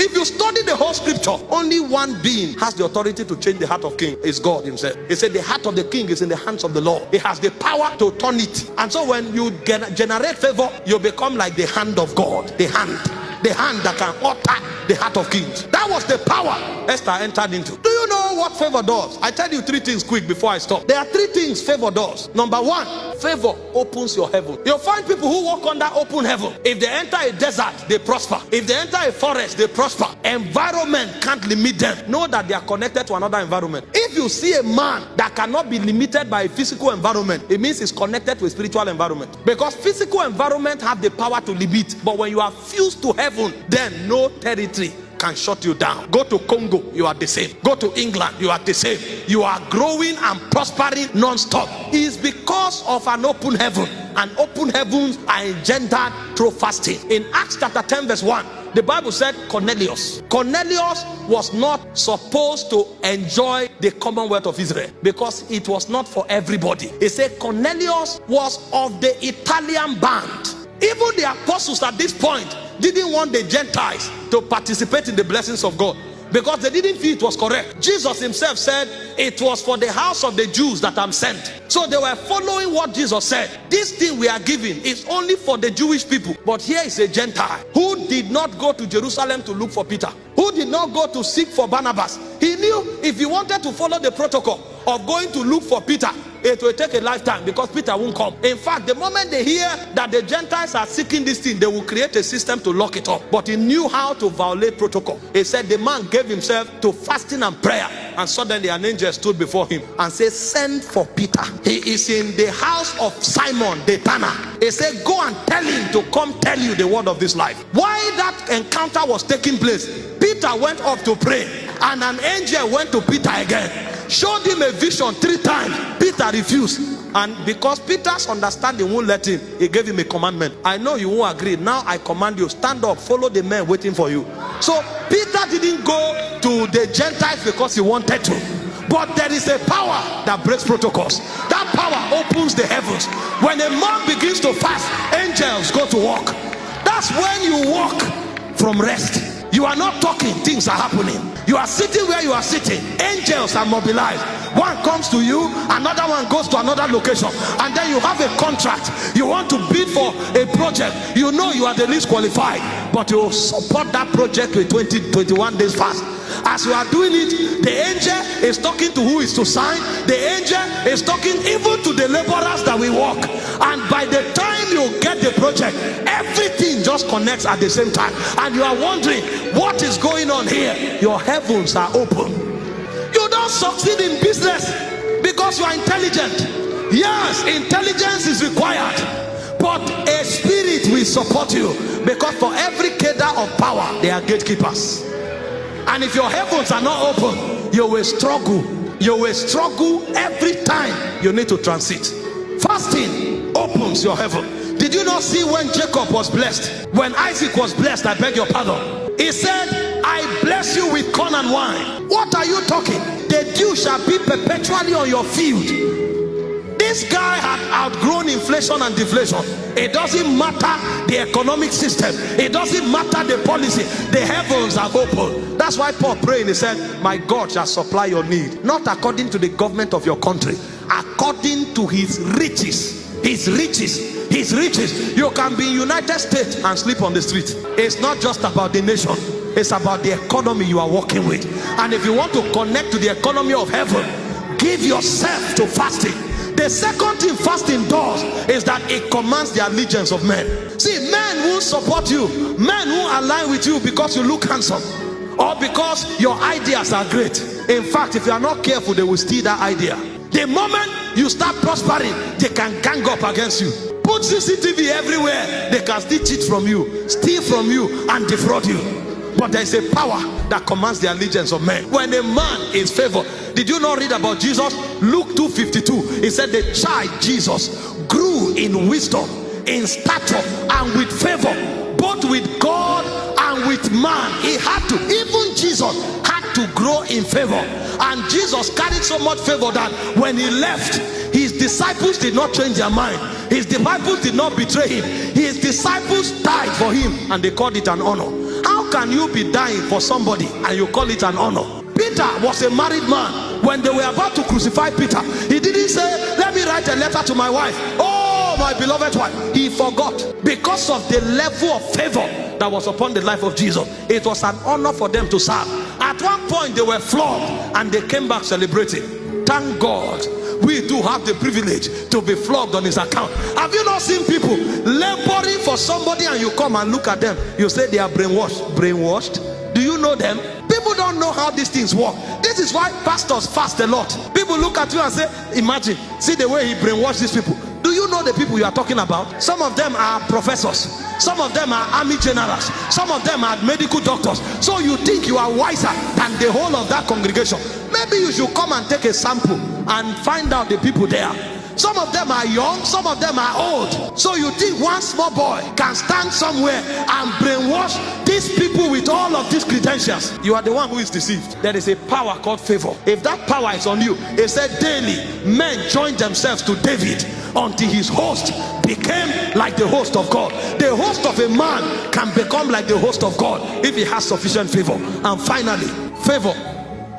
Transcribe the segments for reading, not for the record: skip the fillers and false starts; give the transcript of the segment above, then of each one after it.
If you study the whole scripture, only one being has the authority to change the heart of king. It's God himself. He said the heart of the king is in the hands of the Lord. He has the power to turn it. And so when you generate favor, you become like the hand of God. The hand that can alter the heart of kings. That was the power Esther entered into. Do you know what favor does? I tell you three things quick before I stop. There are three things favor does. Number one, favor opens your heaven. You'll find people who walk under open heaven. If they enter a desert, they prosper. If they enter a forest, they prosper. Environment can't limit them. Know that they are connected to another environment. If you see a man that cannot be limited by a physical environment, it means he's connected to a spiritual environment. Because physical environment have the power to limit. But when you are fused to heaven, then no territory can shut you down. Go to Congo, you are the same. Go to England, you are the same. You are growing and prospering non-stop. It's because of an open heaven. And open heavens are engendered through fasting. In Acts chapter 10 verse 1, the Bible said Cornelius was not supposed to enjoy the commonwealth of Israel because it was not for everybody. It said Cornelius was of the Italian band. Even the apostles at this point didn't want the Gentiles to participate in the blessings of God because they didn't feel it was correct. Jesus himself said it was for the house of the Jews that I'm sent. So they were following what Jesus said. This thing we are giving is only for the Jewish people. But here is a Gentile who did not go to Jerusalem to look for Peter, who did not go to seek for Barnabas. He knew if he wanted to follow the protocol of going to look for Peter, it will take a lifetime because Peter won't come. In fact, the moment they hear that the Gentiles are seeking this thing, they will create a system to lock it up. But he knew how to violate protocol. He said the man gave himself to fasting and prayer, and suddenly an angel stood before him and said, send for Peter. He is in the house of Simon the Tanner. He said, go and tell him to come tell you the word of this life. While that encounter was taking place, Peter went up to pray, and an angel went to Peter again, showed him a vision 3 times. Peter refused, and because Peter's understanding won't let him, he gave him a commandment. I know you won't agree. Now I command you, stand up, follow the men waiting for you. So Peter didn't go to the Gentiles because he wanted to. But there is a power that breaks protocols. That power opens the heavens. When a man begins to fast, angels go to work. That's when you walk from rest. You are not talking, things are happening. You are sitting where you are sitting, angels are mobilized. One comes to you, another one goes to another location, and then you have a contract. You want to bid for a project. You know you are the least qualified, but you support that project with 21 days fast. As you are doing it, the angel is talking to who is to sign. The angel is talking even to the laborers that will work. And by the time you get the project, everything just connects at the same time. And you are wondering, what is going on here? Your heavens are open. You don't succeed in business because you are intelligent. Yes, intelligence is required, but a spirit will support you, because for every cadre of power there are gatekeepers. And if your heavens are not open, you will struggle. You will struggle every time you need to transit. Fasting opens your heaven. Did you not see when Jacob was blessed? When Isaac was blessed, I beg your pardon, he said, I bless you with corn and wine. What are you talking? The dew shall be perpetually on your field. This guy had outgrown inflation and deflation. It doesn't matter the economic system. It doesn't matter the policy. The heavens are open. That's why Paul prayed. He said, my God shall supply your need, not according to the government of your country, according to his riches. His riches. His riches. You can be in United States and sleep on the street. It's not just about the nation. It's about the economy you are working with. And if you want to connect to the economy of heaven, give yourself to fasting. The second thing fasting does is that it commands the allegiance of men. See, men won't support you. Men won't align with you because you look handsome or because your ideas are great. In fact, if you are not careful, they will steal that idea. The moment you start prospering, they can gang up against you. Put CCTV everywhere, they can still cheat from you, steal from you, and defraud you. But there is a power that commands the allegiance of men. When a man is favored, did you not read about Jesus? Luke 2:52. He said the child Jesus grew in wisdom, in stature, and with favor, both with God and with man. He had to, even Jesus had to grow in favor. And Jesus carried so much favor that when he left, his disciples did not change their mind. His disciples did not betray him. His disciples died for him, and they called it an honor. How How can you be dying for somebody and you call it an honor? Peter was a married man. When they were about to crucify Peter, he didn't say, let me write a letter to my wife. Oh, my beloved wife. He forgot. Because of the level of favor that was upon the life of Jesus, it was an honor for them to serve. At one point they were flogged and they came back celebrating. Thank God we do have the privilege to be flogged on his account. Have you not seen people laboring for somebody and you come and look at them, you say they are brainwashed? Brainwashed? Do you know them? People don't know how these things work. This is why pastors fast a lot. People look at you and say, imagine, see the way he brainwashed these people. Do you know the people you are talking about? Some of them are professors, some of them are army generals, some of them are medical doctors. So you think you are wiser than the whole of that congregation. Maybe you should come and take a sample and find out the people there. Some of them are young, some of them are old. So you think one small boy can stand somewhere and brainwash these people with all of these credentials? You are the one who is deceived. There is a power called favor. If that power is on you, it said daily men joined themselves to David until his host became like the host of God. The host of a man can become like the host of God if he has sufficient favor. And finally, favor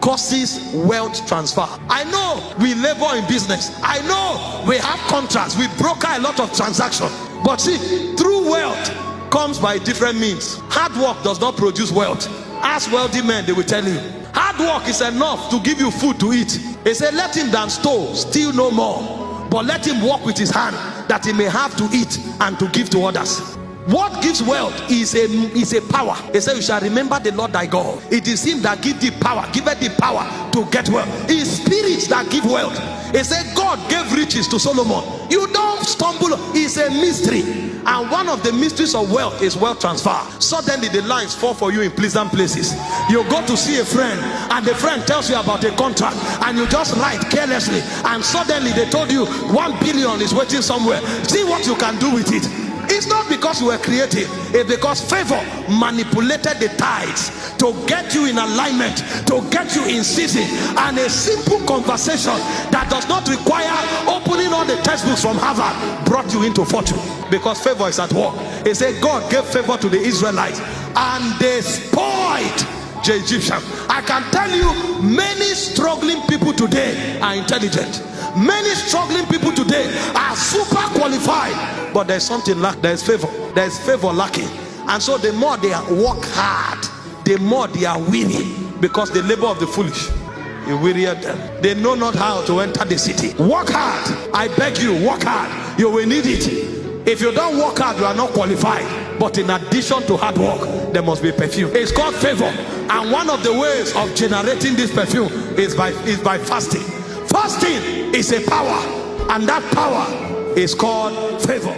causes wealth transfer. I know we labor in business. I know we have contracts. We broker a lot of transactions. But see, true wealth comes by different means. Hard work does not produce wealth. Ask wealthy men, they will tell you. Hard work is enough to give you food to eat. They say, let him that stole steal no more, but let him work with his hand that he may have to eat and to give to others. What gives wealth is a power. He said, you shall remember the Lord thy God. It is him that gives thee power, giveth thee power to get wealth. It is spirits that give wealth. He said God gave riches to Solomon. You don't stumble. It's a mystery. And one of the mysteries of wealth is wealth transfer. Suddenly the lines fall for you in pleasant places. You go to see a friend and the friend tells you about a contract and you just write carelessly and suddenly they told you 1 billion is waiting somewhere. See what you can do with it. It's not because you were creative, it's because favor manipulated the tides to get you in alignment, to get you in season. And a simple conversation that does not require opening all the textbooks from Harvard brought you into fortune, because favor is at work. It said God gave favor to the Israelites and they spoiled the Egyptians. I can tell you, many struggling people today are intelligent. Many struggling people today are super qualified, but there's something lack. There's favor. There's favor lacking. And so the more they work hard, the more they are weary, because the labor of the foolish, you weary at them. They know not how to enter the city. Work hard. I beg you, work hard. You will need it. If you don't work hard, you are not qualified. But in addition to hard work, there must be perfume. It's called favor. And one of the ways of generating this perfume is by fasting. Fasting is a power, and that power is called favor.